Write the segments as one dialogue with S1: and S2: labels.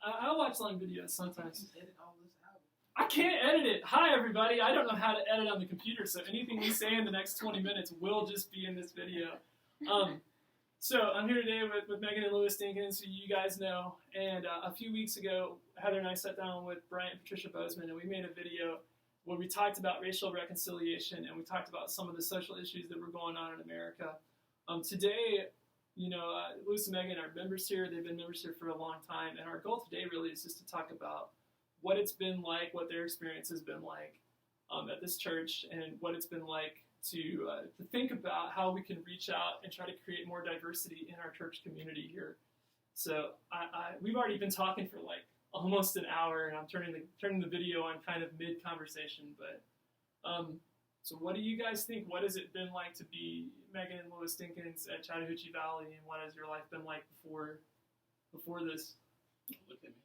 S1: I watch long videos sometimes.
S2: Just edit all this out.
S1: I can't edit it. Hi, everybody. I don't know how to edit on the computer, so anything we say in the next 20 minutes will just be in this video. So I'm here today with Meagan and Lewis Dinkins, who you guys know. And a few weeks ago, Heather and I sat down with Bryant and Patricia Bozeman, and we made a video where we talked about racial reconciliation, and we talked about some of the social issues that were going on in America. Today, Lewis and Meagan are members here. They've been members here for a long time, and our goal today really is just to talk about what it's been like, what their experience has been like at this church, and what it's been like to think about how we can reach out and try to create more diversity in our church community here. So we've already been talking for like almost an hour, and I'm turning the video on kind of mid-conversation. But so what do you guys think? What has it been like to be Meagan and Lewis Dinkins at Chattahoochee Valley, and what has your life been like before this?
S2: Look at me.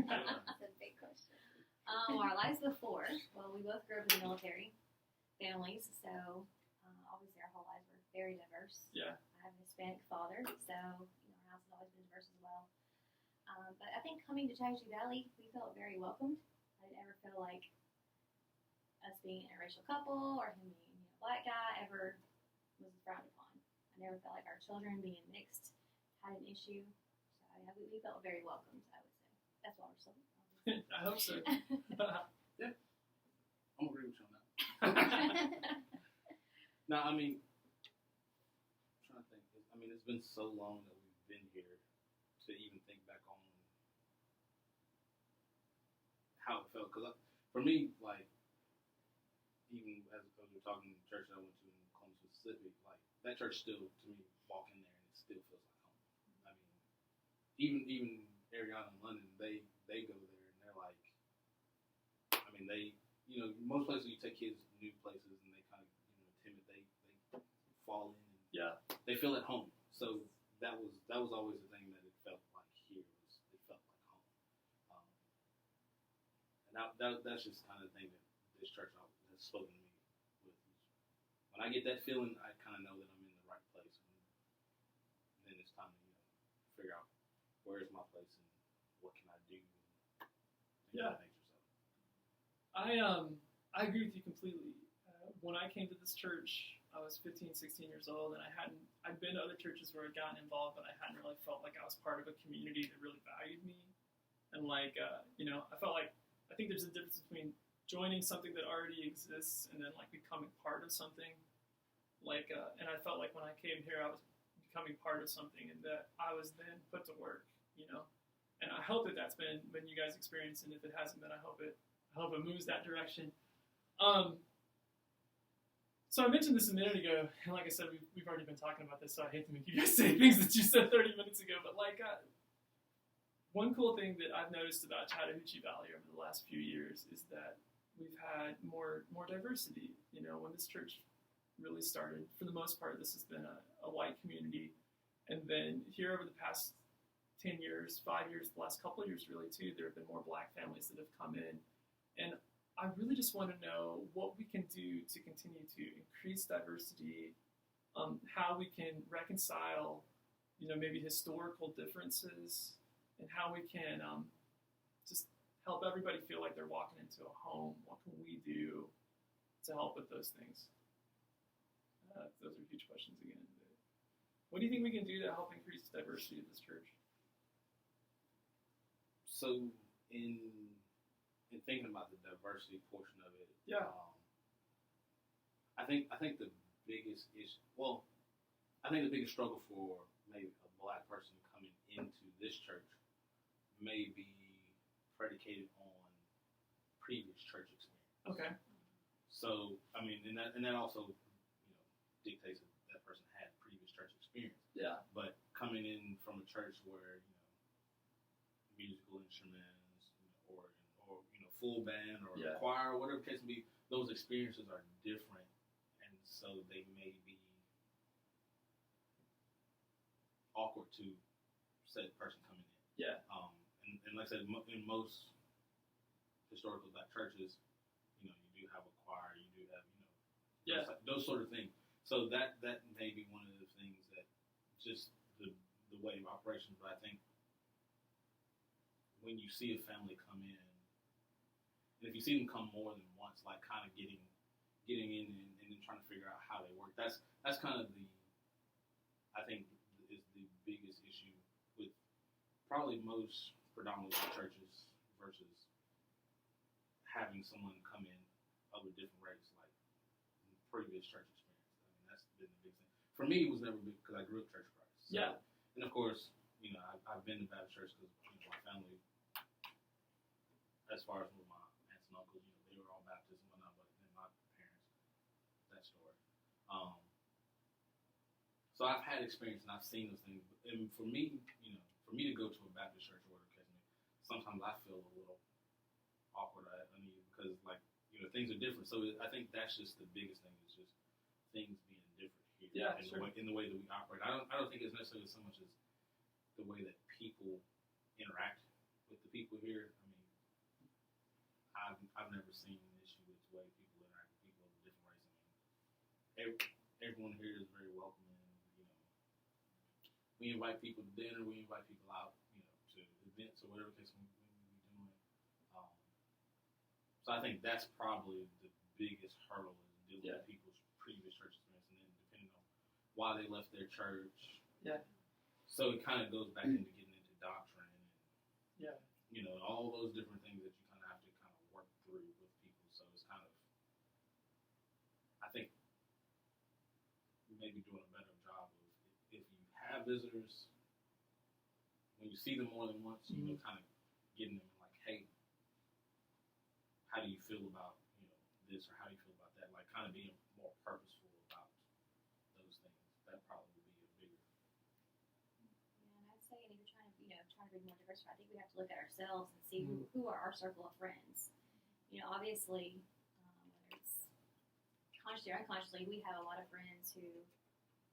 S3: That's a big question. Our lives before, well, we both grew up in the military families, so obviously our whole lives were very diverse.
S1: Yeah.
S3: I have a Hispanic father, so our house has always been diverse as well. But I think coming to Chattahoochee Valley, we felt very welcomed. I didn't ever feel like us being an interracial couple or him being a black guy ever was frowned upon. I never felt like our children being mixed had an issue. So yeah, we felt very welcomed, I would say. That's why we're still
S1: I hope so.
S2: Yeah. I'm agree with you on that. No, I mean, I'm trying to think. I mean, it's been so long that we've been here to even think back on how it felt. Because for me, like, even as we're talking the church that I went to in Columbus, Mississippi, like, that church still, to me, walk in there and it still feels like home. I mean, even Ariana in London, they go there and they're like, I mean, most places you take kids new places and they kind of, timid, they fall in and they feel at home. So that was always the thing that it felt like here was it felt like home. And that's just kind of the thing that this church has spoken to me with. When I get that feeling, I kind of know that I'm in the right place, and then it's time to figure out where is my place and what can I do.
S1: Yeah. I agree with you completely. When I came to this church, I was 15, 16 years old, and I'd been to other churches where I'd gotten involved, but I hadn't really felt like I was part of a community that really valued me. And I felt like, I think there's a difference between joining something that already exists and then like becoming part of something. And I felt like when I came here, I was becoming part of something, and that I was then put to work, And I hope that that's been you guys' experience, and if it hasn't been, I hope it moves that direction. So I mentioned this a minute ago, and like I said, we've already been talking about this, so I hate to make you guys say things that you said 30 minutes ago, but one cool thing that I've noticed about Chattahoochee Valley over the last few years is that we've had more diversity. When this church really started, for the most part, this has been a white community, and then here over the past 10 years, 5 years, the last couple of years really too, there have been more black families that have come in. And I really just want to know what we can do to continue to increase diversity, how we can reconcile, maybe historical differences, and how we can just help everybody feel like they're walking into a home. What can we do to help with those things? Those are huge questions again. What do you think we can do to help increase diversity of this church?
S2: So in thinking about the diversity portion of it, I think the biggest issue, I think the biggest struggle for maybe a black person coming into this church may be predicated on previous church experience.
S1: Okay.
S2: So I mean, and that also dictates that person had previous church experience.
S1: Yeah.
S2: But coming in from a church where musical instruments or full band or choir or whatever the case may be, those experiences are different, and so they may be awkward to said person coming in.
S1: Yeah.
S2: And like I said, in most historical black churches, you do have a choir, you do have those sort of things. So that may be one of the things that just the way of operations. But I think when you see a family come in, and if you see them come more than once, like kind of getting in and then trying to figure out how they work, that's kind of I think is the biggest issue with probably most predominantly churches versus having someone come in of a different race, like previous church experience. I mean, that's been the big thing. For me, it was never big because I grew up Church of Christ. So,
S1: Yeah.
S2: And of course, I've been to Baptist church because my family, as far as with my aunts and uncles, they were all Baptist and whatnot, but then my parents, that story. So I've had experience and I've seen those things. And for me, to go to a Baptist church or whatever, sometimes I feel a little awkward or uneasy because, things are different. So I think that's just the biggest thing is just things being different here.
S1: Yeah,
S2: in the way that we operate. I don't think it's necessarily so much as the way that people interact with the people here. I mean, I've never seen an issue with the way people interact with people of a different race. I mean, everyone here is very welcoming. We invite people to dinner. We invite people out, to events or whatever case we be doing. So I think that's probably the biggest hurdle is dealing with people's previous church experience, and then depending on why they left their church.
S1: Yeah.
S2: So it kind of goes back into getting into doctrine and all those different things that you kind of have to kind of work through with people. So it's kind of, I think, maybe doing a better job of if you have visitors, when you see them more than once, kind of getting them like, hey, how do you feel about this, or how do you feel about that? Like kind of being more purposeful about those things. That probably would be a bigger.
S3: Yeah, and I'd say, if you're trying to be more diversified, I think we have to look at ourselves and see who are our circle of friends. Obviously, whether it's consciously or unconsciously, we have a lot of friends who,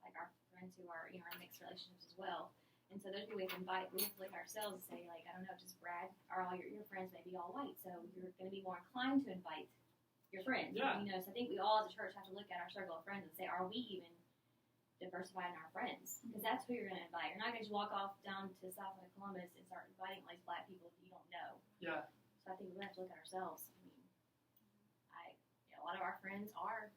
S3: like our friends who are, in mixed relationships as well. And so those people we have to invite, we have to look at ourselves and say, like, I don't know, just Brad, or all your friends may be all white, so you're going to be more inclined to invite your friends.
S1: Yeah.
S3: So I think we all as a church have to look at our circle of friends and say, are we even diversifying our friends? Because that's who you're going to invite. You're not going to just walk off down to South of Columbus and start inviting all these black people you don't know.
S1: Yeah.
S3: So I think we have to look at ourselves. I mean, a lot of our friends are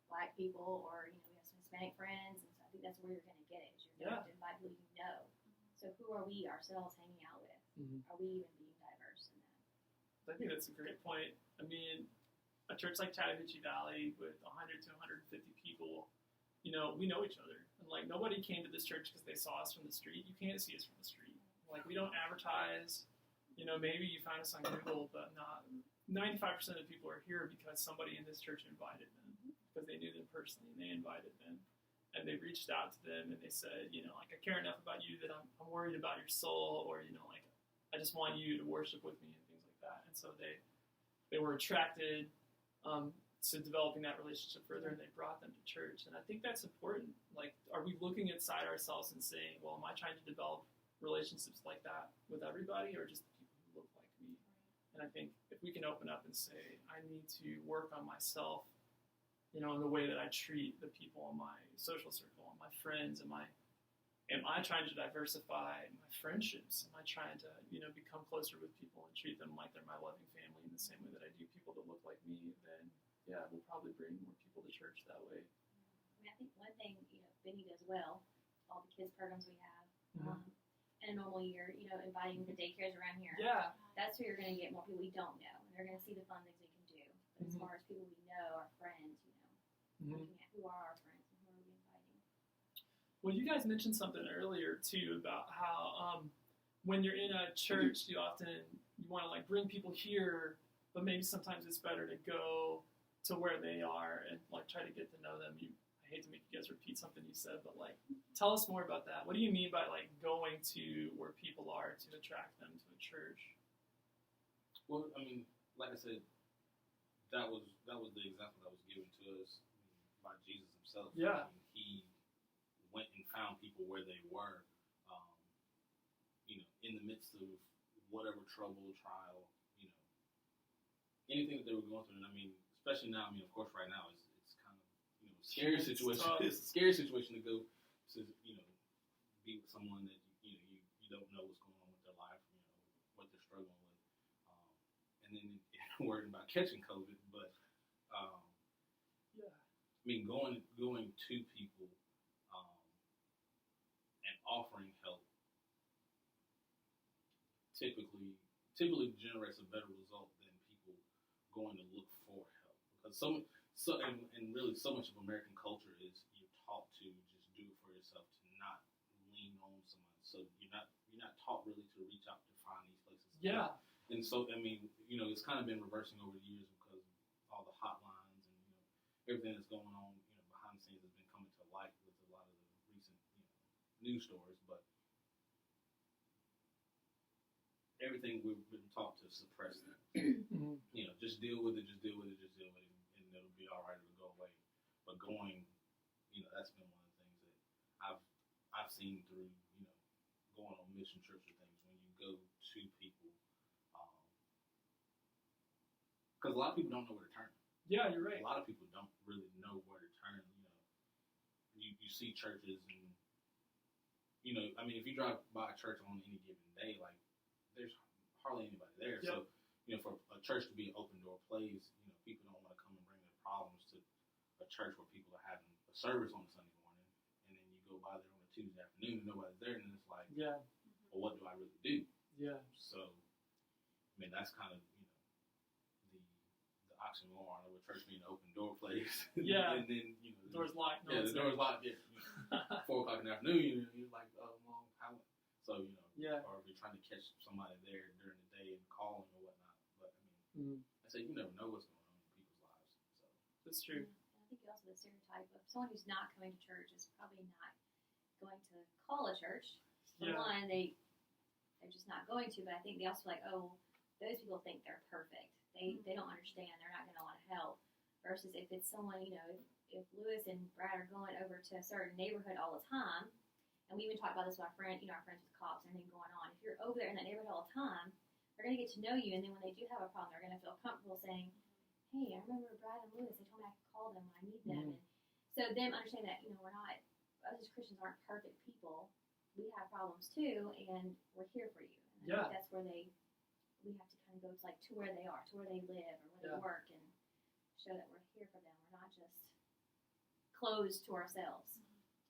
S3: black people, or we have some Hispanic friends, and so I think that's where you're going to get it. Is you're going to have to invite who you know. So who are we ourselves hanging out with?
S1: Mm-hmm.
S3: Are we even being diverse in that?
S1: I think that's a great point. I mean, a church like Chattahoochee Valley with 100 to 150 people, we know each other. And nobody came to this church because they saw us from the street. You can't see us from the street. We don't advertise. Maybe you found us on Google, but not 95% of people are here because somebody in this church invited them, because they knew them personally and they invited them, and they reached out to them and they said, I care enough about you that I'm worried about your soul, or I just want you to worship with me and things like that. And so they were attracted to developing that relationship further, and they brought them to church. And I think that's important. Are we looking inside ourselves and saying, well, am I trying to develop relationships like that with everybody, or just the people who look like me? And I think if we can open up and say, I need to work on myself, in the way that I treat the people in my social circle, and my friends, am I trying to diversify my friendships? Am I trying to, become closer with people and treat them like they're my loving family in the same way that I do people that look like me? Then, yeah, we'll probably bring more people to church that way.
S3: I think one thing, Benny does well, all the kids programs we have,
S1: Mm-hmm.
S3: in a normal year, inviting the daycares around here.
S1: Yeah.
S3: That's where you're going to get more people we don't know, and they're going to see the fun things we can do. But as far as people we know, our friends, looking at who are our friends and who are we inviting.
S1: Well, you guys mentioned something earlier too about how when you're in a church, you want to bring people here, but maybe sometimes it's better to go to where they are and try to get to know them. I hate to make you guys repeat something you said, but tell us more about that. What do you mean by going to where people are to attract them to a church?
S2: Well, I mean, like I said, that was the example that was given to us by Jesus himself.
S1: Yeah.
S2: I mean, he went and found people where they were, in the midst of whatever trouble, trial, anything that they were going through. And I mean, especially now, of course, right now it's kind of, scary situation. It's a scary situation to go to, be with someone that you don't know what's going on with their life, what and then worrying about catching COVID. But
S1: Yeah.
S2: I mean, going to people and offering help typically generates a better result than people going to look for help, because and really so much of American culture is you're taught to just do it for yourself, to not lean on somebody. So you're not taught really to reach out to find these places.
S1: Yeah.
S2: And so I mean, it's kind of been reversing over the years because all the hotlines and everything that's going on behind the scenes has been coming to light with a lot of the recent news stories, but everything we've been taught to suppress that.
S1: Mm-hmm.
S2: Just deal with it, and it'll be all right, it'll go away. But going, that's been one of the things that I've seen through, going on mission trips or things, when you go to people, because a lot of people don't know where to turn.
S1: Yeah, you're right.
S2: A lot of people don't really know where to turn. You see churches and, I mean, if you drive by a church on any given day, like, there's hardly anybody there.
S1: Yep.
S2: So, for a church to be an open door place, people don't want to come and bring their problems to a church where people are having a service on a Sunday morning, and then you go by there on a Tuesday afternoon and nobody's there, and it's like,
S1: yeah,
S2: well, what do I really do?
S1: Yeah.
S2: So, I mean, that's kind of, the oxymoron of a church being an open door place.
S1: Yeah.
S2: And then,
S1: the door's locked. No,
S2: yeah, the door's locked. Yeah. 4 o'clock in the afternoon, you're like, oh, well, how? So,
S1: Yeah.
S2: or if you're trying to catch somebody there during the day and calling or whatnot. But, I mean, I say you never know what's going on in people's lives. So
S1: that's true.
S3: And I think also the stereotype of someone who's not coming to church is probably not going to call a church. For
S1: Yeah.
S3: one, they're just not going to, but I think they also like, oh, those people think they're perfect. They don't understand. They're not going to want to help. Versus if it's someone, if Lewis and Brad are going over to a certain neighborhood all the time, and we even talk about this with our friends with cops and everything going on. If you're over there in that neighborhood all the time, they're going to get to know you, and then when they do have a problem, they're going to feel comfortable saying, hey, I remember Brad and Lewis. They told me I could call them when I need them. And so them understanding that, we're not, us as Christians aren't perfect people. We have problems too, and we're here for you. And I think that's where we have to kind of go to where they are, to where they live, or where they work, and show that we're here for them. We're not just closed to ourselves.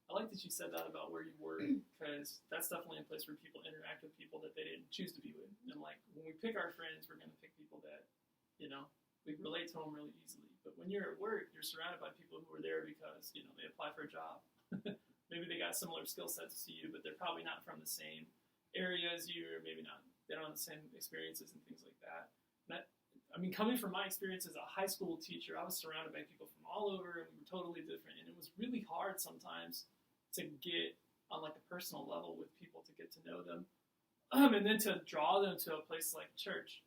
S1: I like that you said that about where you work, because that's definitely a place where people interact with people that they didn't choose to be with. And like when we pick our friends, we're going to pick people that, we relate to them really easily. But when you're at work, you're surrounded by people who are there because, they apply for a job. Maybe they got similar skill sets to you, but they're probably not from the same area as you, or maybe not. They don't have the same experiences and things like that. And coming from my experience as a high school teacher, I was surrounded by people from all over, and we were totally different. And it was really hard sometimes to get on like a personal level with people, to get to know them, and then to draw them to a place like church.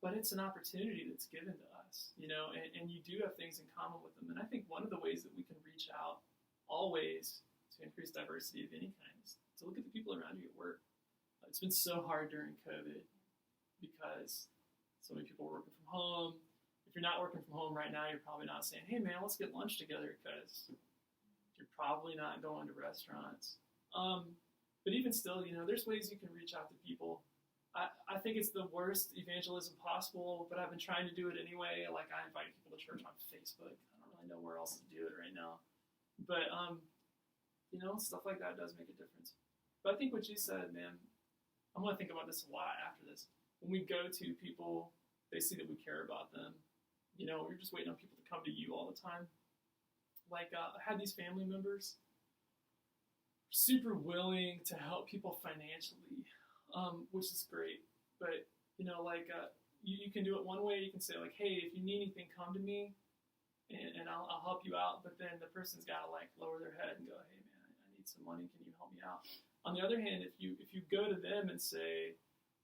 S1: But it's an opportunity that's given to us, and you do have things in common with them. And I think one of the ways that we can reach out always to increase diversity of any kind is to look at the people around you at work. It's been so hard during COVID because so many people are working from home. If you're not working from home right now, you're probably not saying, hey man, let's get lunch together, because you're probably not going to restaurants. But even still, there's ways you can reach out to people. I think it's the worst evangelism possible, but I've been trying to do it anyway. Like, I invite people to church on Facebook. I don't really know where else to do it right now. But, stuff like that does make a difference. But I think what you said, man, I'm going to think about this a lot after this. When we go to people, they see that we care about them. We're just waiting on people to come to you all the time. Like, I had these family members super willing to help people financially, which is great. But, you can do it one way. You can say, like, hey, if you need anything, come to me, and I'll help you out. But then the person's got to, lower their head and go, hey, man, I need some money. Can you help me out? On the other hand, if you go to them and say,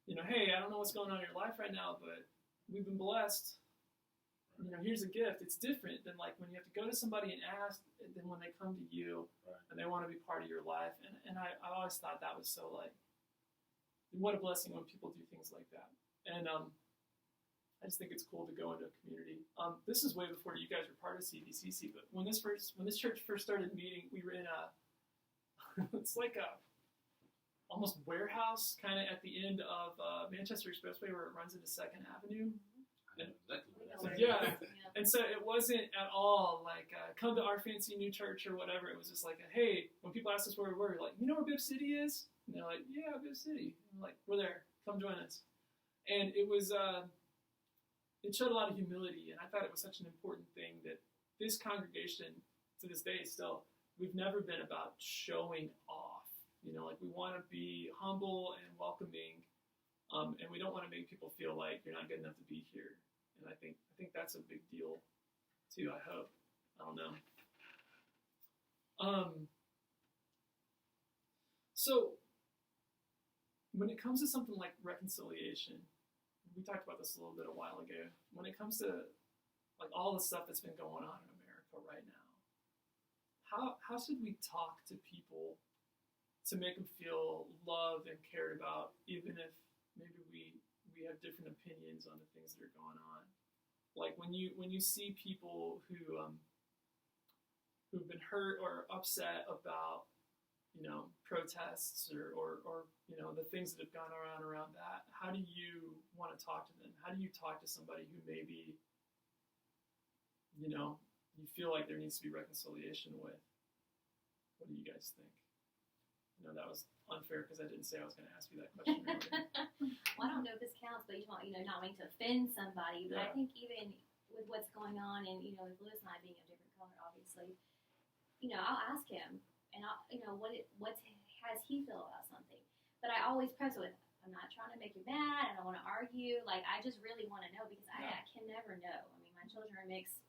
S1: hey, I don't know what's going on in your life right now, but we've been blessed. Here's a gift. It's different than when you have to go to somebody and ask, and then when they come to you and they want to be part of your life. And I always thought that was so what a blessing when people do things like that. And I just think it's cool to go into a community. This is way before you guys were part of CVCC, but when this church first started meeting, we were in it's like a almost warehouse kind of at the end of Manchester Expressway where it runs into 2nd Avenue.
S2: I know exactly what
S3: We
S2: that
S3: know
S2: is.
S1: Yeah.
S3: where it is.
S1: And so it wasn't at all like, come to our fancy new church or whatever. It was just like, hey, when people ask us where we were, we're like, you know where Bibb City is? And they're like, yeah, Bibb City. And I'm like, we're there. Come join us. And it was, it showed a lot of humility. And I thought it was such an important thing that this congregation, to this day still, we've never been about showing off. You know, like we want to be humble and welcoming. And we don't want to make people feel like you're not good enough to be here. And I think that's a big deal too. I hope. I don't know. So when it comes to something like reconciliation, we talked about this a little bit a while ago. When it comes to like all the stuff that's been going on in America right now, how should we talk to people to make them feel loved and cared about, even if maybe we have different opinions on the things that are going on? Like when you see people who've been hurt or upset about, you know, protests or you know, the things that have gone around that, how do you want to talk to them? How do you talk to somebody who maybe, you know, you feel like there needs to be reconciliation with? What do you guys think? I know that was unfair because I didn't say I was going to ask you that question earlier.
S3: Well, I don't know if this counts, but not wanting to offend somebody. But I
S1: Yeah. think
S3: even with what's going on, and with Lewis and I being of different color, obviously, I'll ask him, and what has he feel about something. But I always preface it with, I'm not trying to make you mad. I don't want to argue. Like, I just really want to know because I can never know. I mean, my children are mixed.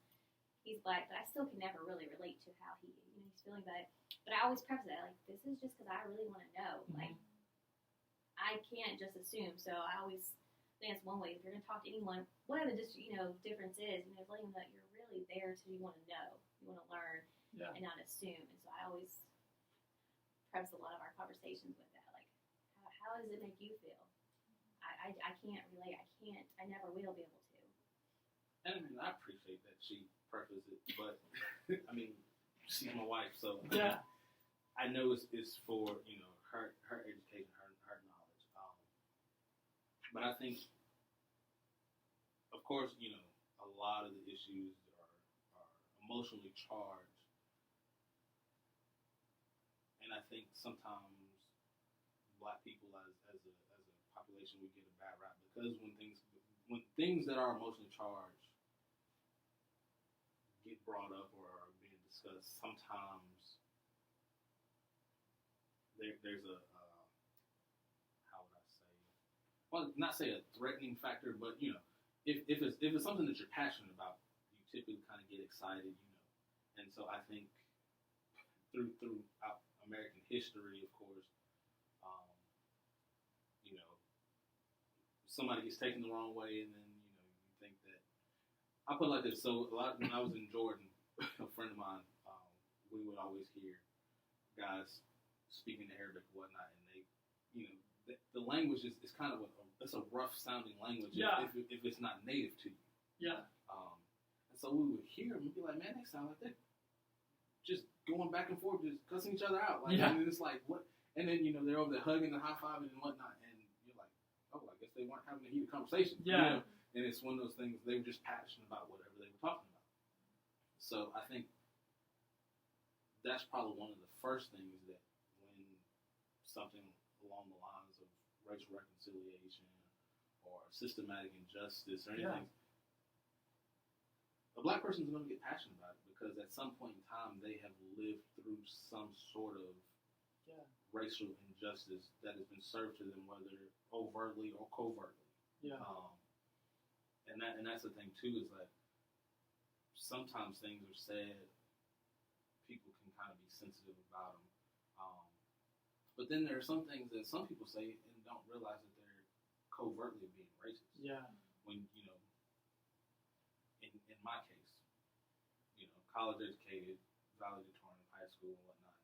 S3: He's black, but I still can never really relate to how he's feeling about it. But I always preface it like, this is just because I really want to know.
S1: Mm-hmm.
S3: Like, I can't just assume. So I always think that's one way. If you're going to talk to anyone, whatever the difference is, letting them know that you're really there to you want to know, you want to learn, and not assume. And so I always preface a lot of our conversations with that. Like, how does it make you feel? I can't relate. I never will be able to.
S2: And I mean, I appreciate that she prefaced it, but I mean, she's my wife, so
S1: Yeah.
S2: I know it's for her education, her knowledge. But I think, of course, a lot of the issues are emotionally charged, and I think sometimes Black people as a population, we get a bad rap because when things that are emotionally charged get brought up or are being discussed, sometimes there's a how would I say? Well, not say a threatening factor, but if it's something that you're passionate about, you typically kind of get excited, And so I think throughout American history, of course, somebody gets taken the wrong way, and then you think that. I put it like this. So when I was in Jordan, a friend of mine, we would always hear guys speaking in Arabic and whatnot, and they, the language is kind of it's a rough sounding language if it's not native to you.
S1: Yeah.
S2: And so we would hear them and be like, man, they sound like they're just going back and forth, just cussing each other out. Like, and it's like, what? And then, they're over there hugging and high-fiving and whatnot, and you're like, oh, I guess they weren't having a heated conversation.
S1: Yeah.
S2: And it's one of those things, they were just passionate about whatever they were talking about. So I think that's probably one of the first things that when something along the lines of racial reconciliation or systematic injustice or anything, a Black person is going to get passionate about it because at some point in time they have lived through some sort of racial injustice that has been served to them, whether overtly or covertly.
S1: Yeah.
S2: And that's the thing too, is that sometimes things are said, people can kind of be sensitive about them. But then there are some things that some people say and don't realize that they're covertly being racist.
S1: Yeah.
S2: When, in my case, college educated, valedictorian of high school and whatnot.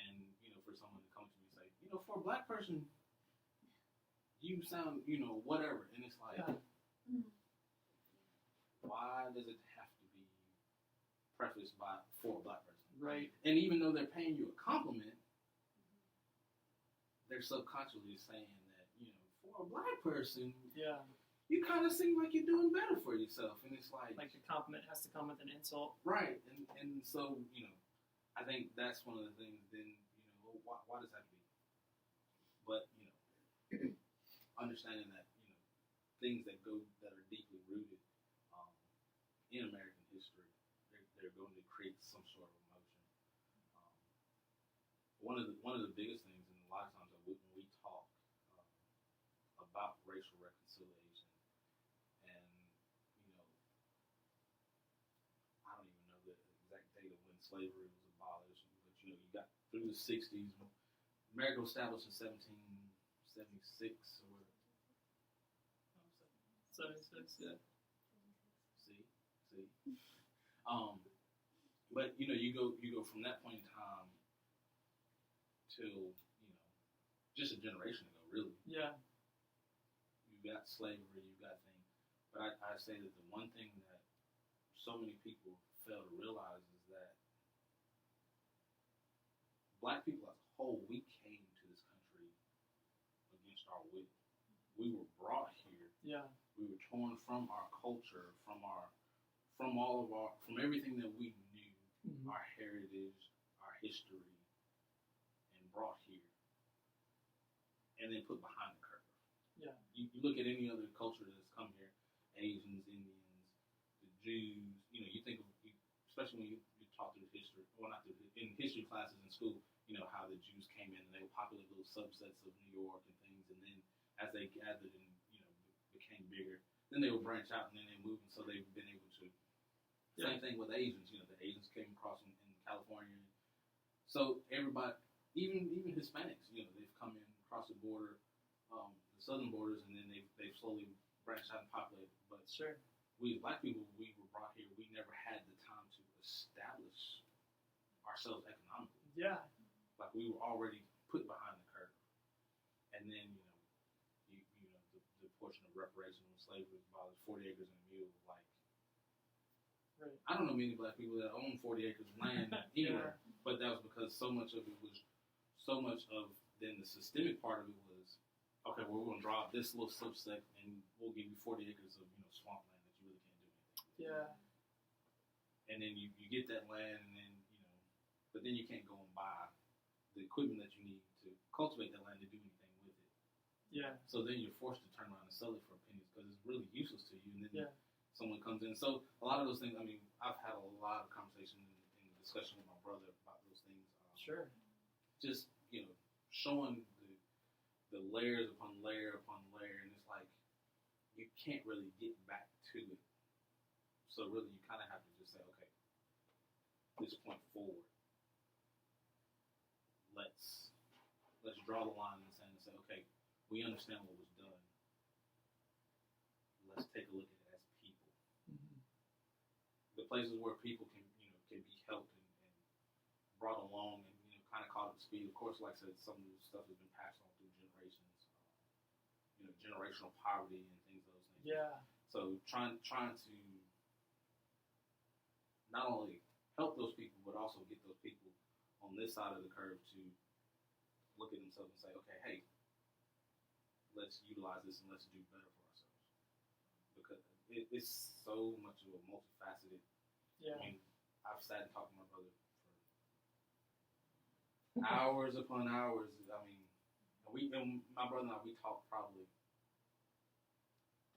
S2: And, for someone to come to me and say, for a Black person, you sound, whatever. And it's like, why does it have to be prefaced for a Black person?
S1: Right.
S2: And even though they're paying you a compliment, they're subconsciously saying that, for a black person,
S1: Yeah.
S2: you kind of seem like you're doing better for yourself, and it's like
S1: the compliment has to come with an insult.
S2: right, and so I think that's one of the things. Then why does that have to be? But understanding that things that are deeply rooted in American history, they're going to create some sort of emotion. One of the biggest things, and a lot of times when we talk about racial reconciliation, and I don't even know the exact date of when slavery was abolished, but you got through the '60s. America was established in 1776 or
S1: 76, yeah.
S2: See. But you go from that point in time till just a generation ago, really.
S1: Yeah.
S2: You got slavery, you got things, but I say that the one thing that so many people fail to realize is that black people as a whole, we came to this country against our will. We were brought here.
S1: Yeah.
S2: We were torn from our culture, from everything that we knew, our heritage, our history, and brought here, and then put behind the curve.
S1: Yeah.
S2: You look at any other culture that's come here, Asians, Indians, the Jews. You think of, especially when you talk through history, well, not through in history classes in school. How the Jews came in and they would populate little subsets of New York and things, and then as they gathered and became bigger, then they would branch out and then they moved, and so they've been able to. Same thing with Asians. The Asians came across in California, so everybody, even Hispanics, they've come in across the border, the southern borders, and then they've slowly branched out and populated. But
S1: sure,
S2: we as black people, we were brought here. We never had the time to establish ourselves economically.
S1: Yeah.
S2: Like we were already put behind the curve, and then the portion of reparation when slavery was abolished, 40 acres and a mule. Like,
S1: right.
S2: I don't know many black people that own 40 acres of land anywhere, but that was because so much of then the systemic part of it was, okay, well, we're going to draw out this little subset, and we'll give you 40 acres of swampland that you really can't do anything with.
S1: Yeah.
S2: And then you get that land, and then but then you can't go and buy the equipment that you need to cultivate that land to do anything with it.
S1: Yeah.
S2: So then you're forced to turn around and sell it for pennies because it's really useless to you. And then someone comes in. So a lot of those things. I mean, I've had a lot of conversation and discussion with my brother about those things.
S1: Sure.
S2: Just showing the layers upon layer upon layer, and it's like you can't really get back to it. So really, you kind of have to just say, okay, this point forward. Let's draw the line in the sand and say, okay, we understand what was done. Let's take a look at it as people.
S1: Mm-hmm.
S2: The places where people can be helped and brought along and kind of caught up to speed. Of course, like I said, some of this stuff has been passed on through generations. Generational poverty and things of those things.
S1: Yeah.
S2: So trying to not only help those people, but also get those people on this side of the curve to look at themselves and say, okay, hey, let's utilize this and let's do better for ourselves. Because it's so much of a multifaceted.
S1: Yeah.
S2: I mean, I've sat and talked to my brother for hours upon hours. I mean, my brother and I, we talk probably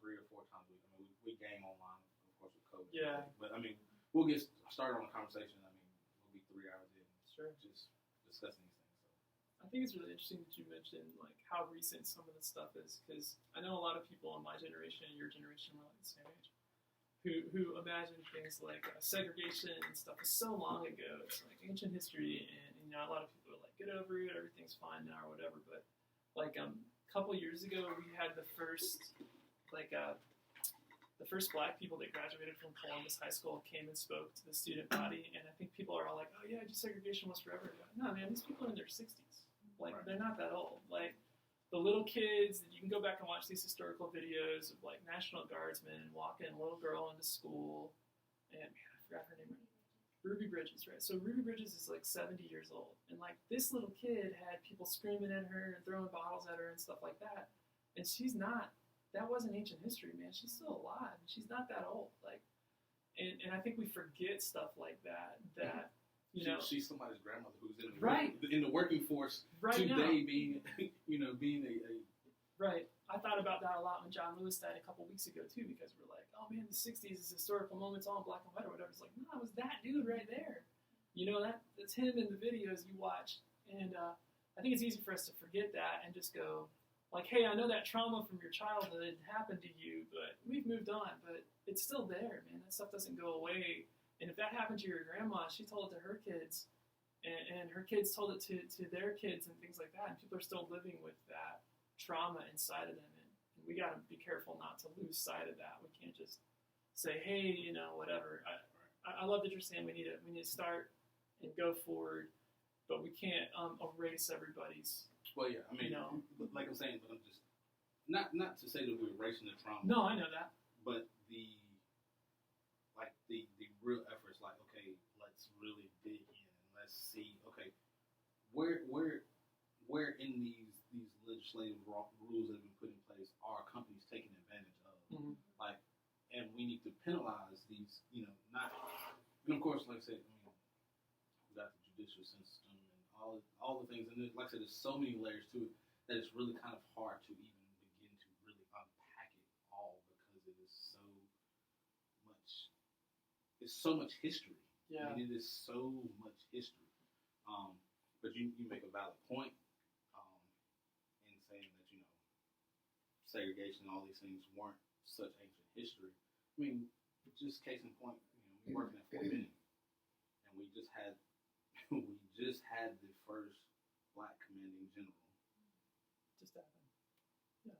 S2: 3 or 4 times a week. I mean, we game online, of course, with COVID.
S1: Yeah.
S2: But I mean, we'll get started on a conversation. I mean, we'll be 3 hours in.
S1: Sure.
S2: Just discussing these things. So.
S1: I think it's really interesting that you mentioned like how recent some of this stuff is, because I know a lot of people in my generation and your generation were like the same age, who imagine things like segregation and stuff is so long ago. It's like ancient history, and a lot of people are like, get over it, everything's fine now or whatever. But like a couple years ago, we had the first black people that graduated from Columbus High School came and spoke to the student body, and I think people are all like, oh yeah, desegregation was forever ago. No, man, these people are in their 60s. Like, they're not that old. Like, the little kids, you can go back and watch these historical videos of, like, National Guardsmen walking a little girl into school, and, man, I forgot her name. Ruby Bridges, right? So Ruby Bridges is like 70 years old, and like this little kid had people screaming at her and throwing bottles at her and stuff like that, and she's not. That wasn't ancient history, man. She's still alive. She's not that old. Like, and I think we forget stuff like that. That
S2: she's somebody's grandmother who's in the
S1: right
S2: in the working force
S1: right
S2: today,
S1: now.
S2: being being a
S1: right. I thought about that a lot when John Lewis died a couple weeks ago too, because we're like, oh man, the '60s is historical moments all in black and white or whatever. It's like, no, it was that dude right there. That's him in the videos you watch, and I think it's easy for us to forget that and just go like, hey, I know that trauma from your childhood happened to you, but we've moved on. But it's still there, man. That stuff doesn't go away. And if that happened to your grandma, she told it to her kids, and her kids told it to their kids and things like that. And people are still living with that trauma inside of them, and we got to be careful not to lose sight of that. We can't just say, hey, whatever. I love that you're saying we need to start and go forward, but we can't erase everybody's.
S2: Well, yeah, I mean, like I'm saying, but I'm just not to say that we're erasing the trauma.
S1: No, I know that.
S2: But the real efforts, like, okay, let's really dig in and let's see, okay, where in these legislative rules that have been put in place are companies taking advantage of?
S1: Mm-hmm.
S2: Like, and we need to penalize these, not, and of course, like I said, we got the judicial system and all the things, and like I said, there's so many layers to it that it's really kind of hard to even begin to really unpack it all, because it is so much history.
S1: Yeah.
S2: I mean, it is so much history. But you make a valid point in saying that, segregation and all these things weren't such ancient history. I mean, just case in point, we're working at Fort Benning, and we just had the first black commanding general.
S1: Just happened. Yeah.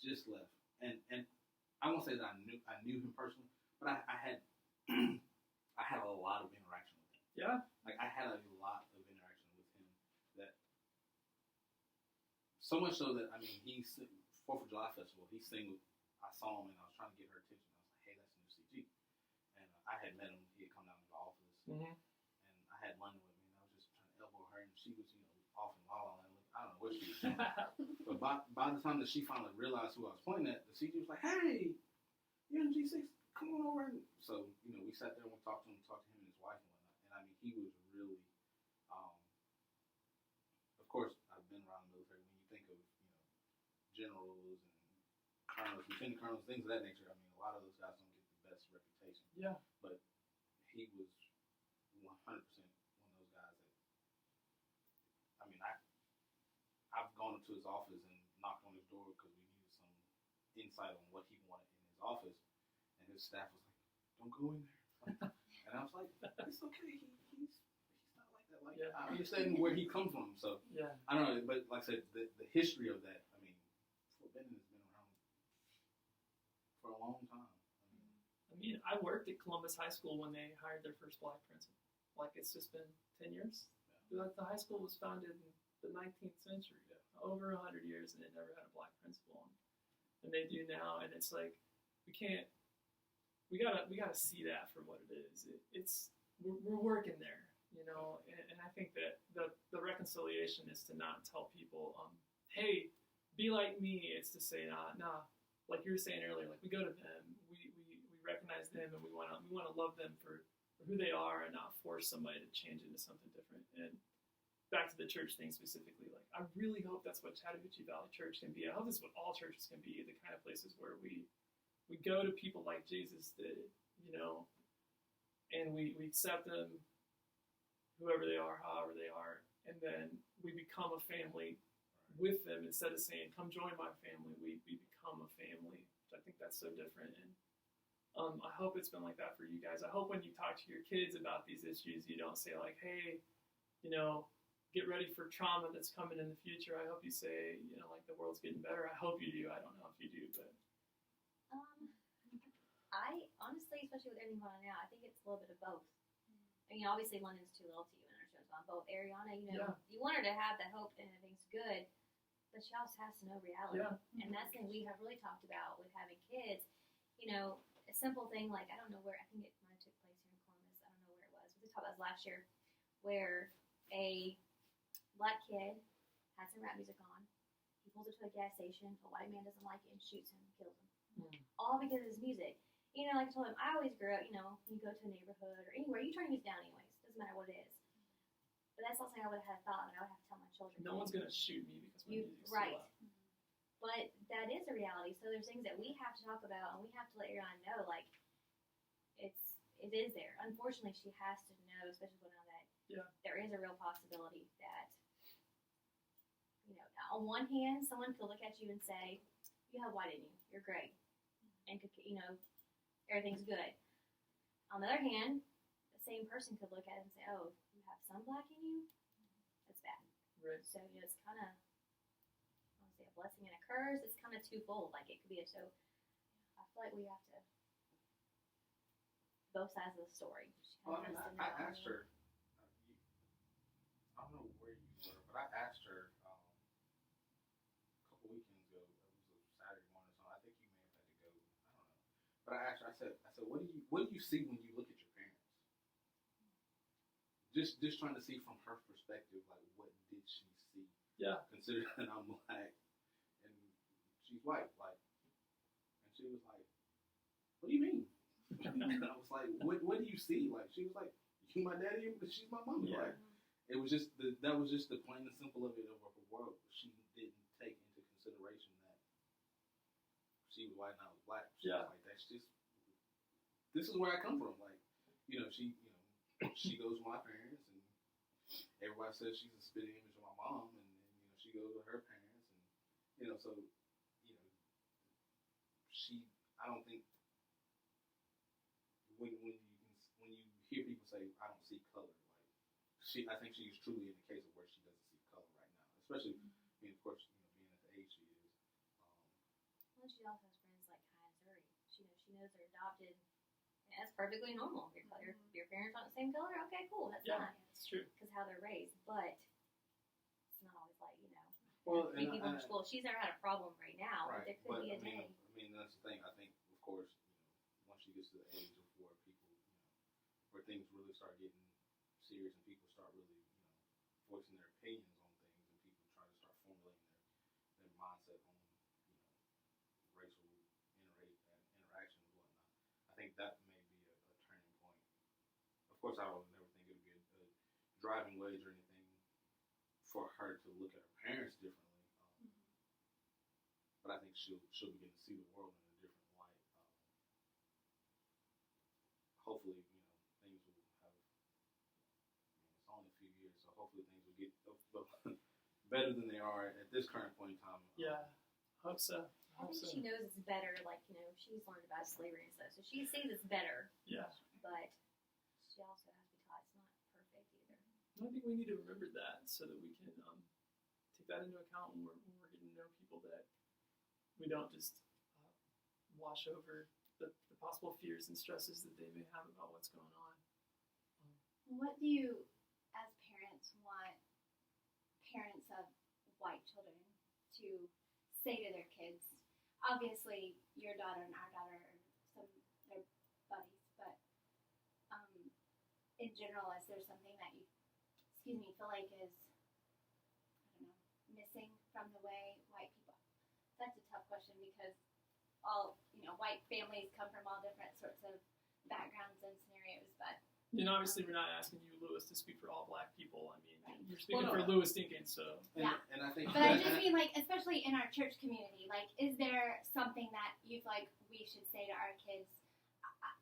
S2: Just left, and I won't say that I knew him personally, but I had I had a lot of interaction with him.
S1: Yeah.
S2: Like, I had a lot of interaction with him, that so much so that, I mean, 4th of July festival, I saw him and I was trying to get her attention. I was like, hey, that's new CG. And I had met him. He had come down to the office.
S1: Mm-hmm.
S2: And I had London with me, and I was just trying to elbow her, and she was, off in La La Land. I don't know what she was doing. But by the time that she finally realized who I was pointing at, the CG was like, hey, you're in G6. Come on over. And so, we sat there and we talked to him and his wife and whatnot. And I mean, he was really, of course, I've been around the military. When you think of, generals and colonels, lieutenant colonels, things of that nature, I mean, a lot of those guys don't get the best reputation.
S1: Yeah.
S2: But he was 100% one of those guys that, I mean, I've gone up to his office and knocked on his door because we needed some insight on what he wanted in his office. And his staff was like, don't go in there. And I was like, it's okay. He's not like that. Like, yeah. I understand where he comes from. So,
S1: yeah.
S2: I don't know. But like I said, the history of that, I mean, Fort Benning has been around for a long time.
S1: I worked at Columbus High School when they hired their first black principal. Like, it's just been 10 years. Yeah. Like, the high school was founded in the 19th century, over 100 years, and it never had a black principal. And they do now, and it's like, we gotta see that for what it is. We're working there, and I think that the reconciliation is to not tell people, hey, be like me. It's to say, nah, like you were saying earlier, like we go to them, we recognize them, and we want to love them for who they are, and not force somebody to change into something different. And back to the church thing specifically, like I really hope that's what Chattahoochee Valley Church can be. I hope that's what all churches can be, the kind of places where we go to people like Jesus did, and we accept them, whoever they are, however they are, and then we become a family with them instead of saying, come join my family. We become a family, which I think that's so different. And I hope it's been like that for you guys. I hope when you talk to your kids about these issues, you don't say like, hey, get ready for trauma that's coming in the future. I hope you say, like the world's getting better. I hope you do. I don't know if you do, but.
S3: I honestly, especially with everything going on now, I think it's a little bit of both. I mean, obviously London's too little to you and understands on both. Ariana, you want her to have the hope and everything's good, but she also has to know reality.
S1: Yeah.
S3: And that's the thing we have really talked about with having kids. A simple thing like, I don't know where, I think it might have took place here in Columbus. I don't know where it was. But we talked about this last year, where a black kid had some rap music on. He pulls up to a gas station. A white man doesn't like it and shoots him, kills him, all because of his music. You know, like I told him, I always grew up. You know, you go to a neighborhood or anywhere, you turn music down anyways. Doesn't matter what it is. But that's not something I would have thought, and I would have to tell my children.
S1: No one's gonna shoot me because my music's
S3: right.
S1: so loud.
S3: But that is a reality. So there's things that we have to talk about, and we have to let everyone know, like, it is there. Unfortunately, she has to know, especially now that there is a real possibility that, you know, on one hand, someone could look at you and say, you have white in you, you're great, and could, you know, everything's good. On the other hand, the same person could look at it and say, oh, you have some black in you? That's bad.
S1: Right.
S3: So, you know, it's kind of, a blessing and a curse. It's kind of twofold. Like it could be so. I feel like we have to both sides of the story.
S2: Well, I asked her. I don't know where you were, but I asked her a couple weekends ago. It was a Saturday morning, so I think you may have had to go. I don't know. But I asked her. I said, what do you see when you look at your parents? Just trying to see from her perspective, like what did she see?
S1: Yeah.
S2: Considering I'm black. She's white, like, and she was like, "What do you mean?" And I was like, "What do you see?" Like, she was like, "You my daddy, but she's my mom."
S1: Yeah.
S2: Like, it was just that was just the plain and simple of it of her world. She didn't take into consideration that she was white and I was black. She was like, "That's just this is where I come from." Like, she goes with my parents, and everybody says she's a spitting image of my mom, and she goes with her parents, and so. I don't think when you hear people say I don't see color, like I think she's truly in the case of where she doesn't see color right now, especially of course being at the age she is.
S3: Well, she also has friends like Kai and Zuri. She knows they're adopted. And that's perfectly normal. Your parents aren't the same color. Okay, cool. That's fine.
S1: That's true.
S3: Because how they're raised, but it's not always like
S2: Well,
S3: people in school. She's never had a problem right now,
S2: right,
S3: but there could be a day.
S2: I mean, that's the thing. I think, of course, once she gets to the age of where people, where things really start getting serious and people start really, voicing their opinions on things, and people try to start formulating their mindset on, racial interactions and whatnot. I think that may be a turning point. Of course, I don't never think it would be a driving wedge or anything for her to look at her parents differently. But I think she'll begin to see the world in a different light. Hopefully, things will have. It's only a few years, so hopefully things will get better than they are at this current point in time.
S1: Yeah, hope so.
S3: I think she knows it's better. Like she's learned about slavery and stuff, so she sees it's better.
S1: Yeah.
S3: But she also has to be taught it's not perfect either.
S1: I think we need to remember that so that we can take that into account when we're getting to know people, that we don't just wash over the possible fears and stresses that they may have about what's going on.
S4: What do you, as parents, want parents of white children to say to their kids? Obviously, your daughter and our daughter are they're buddies, but in general, is there something that you, feel like is, missing from the way white people? That's a tough question because all, white families come from all different sorts of backgrounds and scenarios, but.
S1: Obviously we're not asking you, Lewis, to speak for all black people. I mean, you're speaking for Lewis Dinkins, so.
S2: And I think.
S4: But I just mean, especially in our church community, is there something that you feel like we should say to our kids?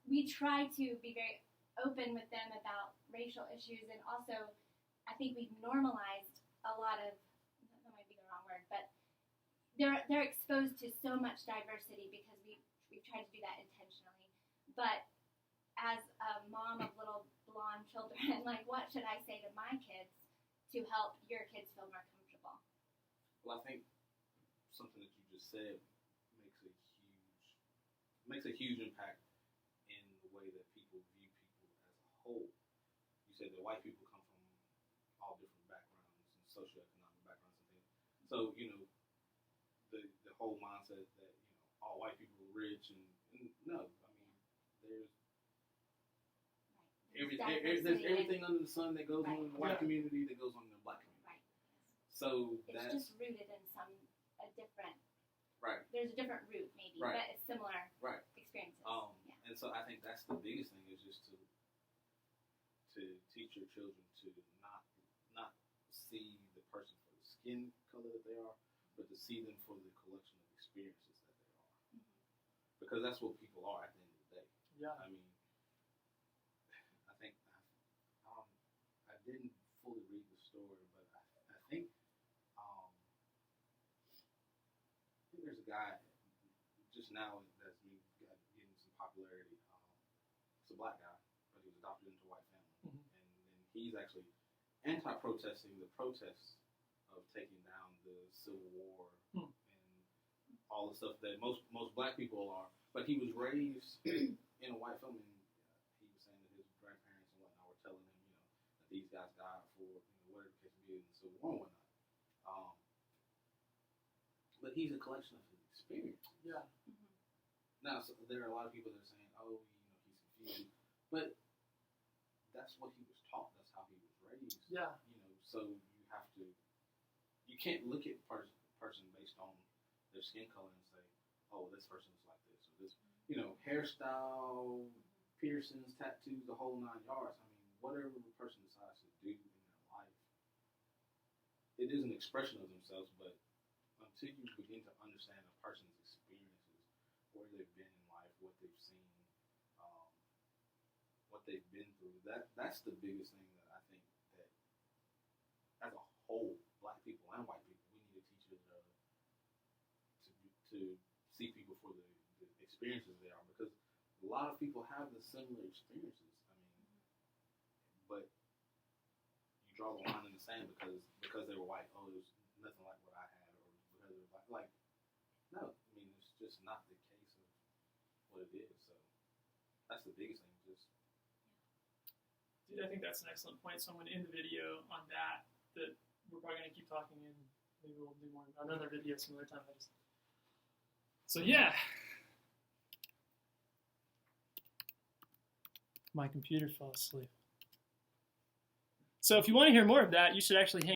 S4: We try to be very open with them about racial issues, and also, I think we've normalized a lot of, that might be the wrong word, but they're exposed to so much diversity because we've tried to do that intentionally. But as a mom of little blonde children, what should I say to my kids to help your kids feel more comfortable?
S2: Well, I think something that you just said makes a huge impact in the way that people view people as a whole. You said that white people come from all different backgrounds and socioeconomic backgrounds and things. So, the whole mindset that, all white people are rich and no, I mean, There's everything under the sun that goes on in the white
S1: Yeah.
S2: community that goes on in the black community.
S4: Right.
S2: So
S4: It's
S2: that's
S4: just rooted in a different.
S2: right.
S4: There's a different root, maybe,
S2: Right.
S4: but it's similar
S2: Right.
S4: experiences. Yeah.
S2: And so I think that's the biggest thing is just to teach your children to not see the person for the skin color that they are, but to see them for the collection of experiences that they are.
S4: Mm-hmm.
S2: Because that's what people are at the end of the day.
S1: Yeah.
S2: I mean, I think I didn't fully read the story, but I think there's a guy just now that's getting some popularity. It's a black guy, but he was adopted into a white family,
S1: Mhm.
S2: and he's actually anti-protesting the protests of taking down the Civil War and all the stuff that most black people are. But he was raised in a white family, and he was saying that his grandparents and whatnot were telling him, that these guys died for whatever the case may be in the Civil War and whatnot. But he's a collection of his experience.
S1: Yeah.
S4: Mm-hmm.
S2: Now, so there are a lot of people that are saying, "Oh, he's confused," but that's what he was taught. That's how he was raised.
S1: Yeah.
S2: So you can't look at person based on their skin color and say, "Oh, this person is like this," or this, hairstyle, piercings, tattoos, the whole 9 yards. I mean, whatever the person decides to do in their life, it is an expression of themselves. But until you begin to understand a person's experiences, where they've been in life, what they've seen, what they've been through, that's the biggest thing that I think that as a whole, black people and white people, we need to teach each other to see people for the experiences they are, because a lot of people have the similar experiences. I mean, but you draw the line in the sand because they were white. Oh, there's nothing like what I had, or because they were black. Like, no, I mean, it's just not the case of what it is. So that's the biggest thing. Just
S1: Dude, I think that's an excellent point. So I'm going to end the video on that we're probably going to keep talking, and maybe we'll do more another video some other time. So yeah. My computer fell asleep. So if you want to hear more of that, you should actually hang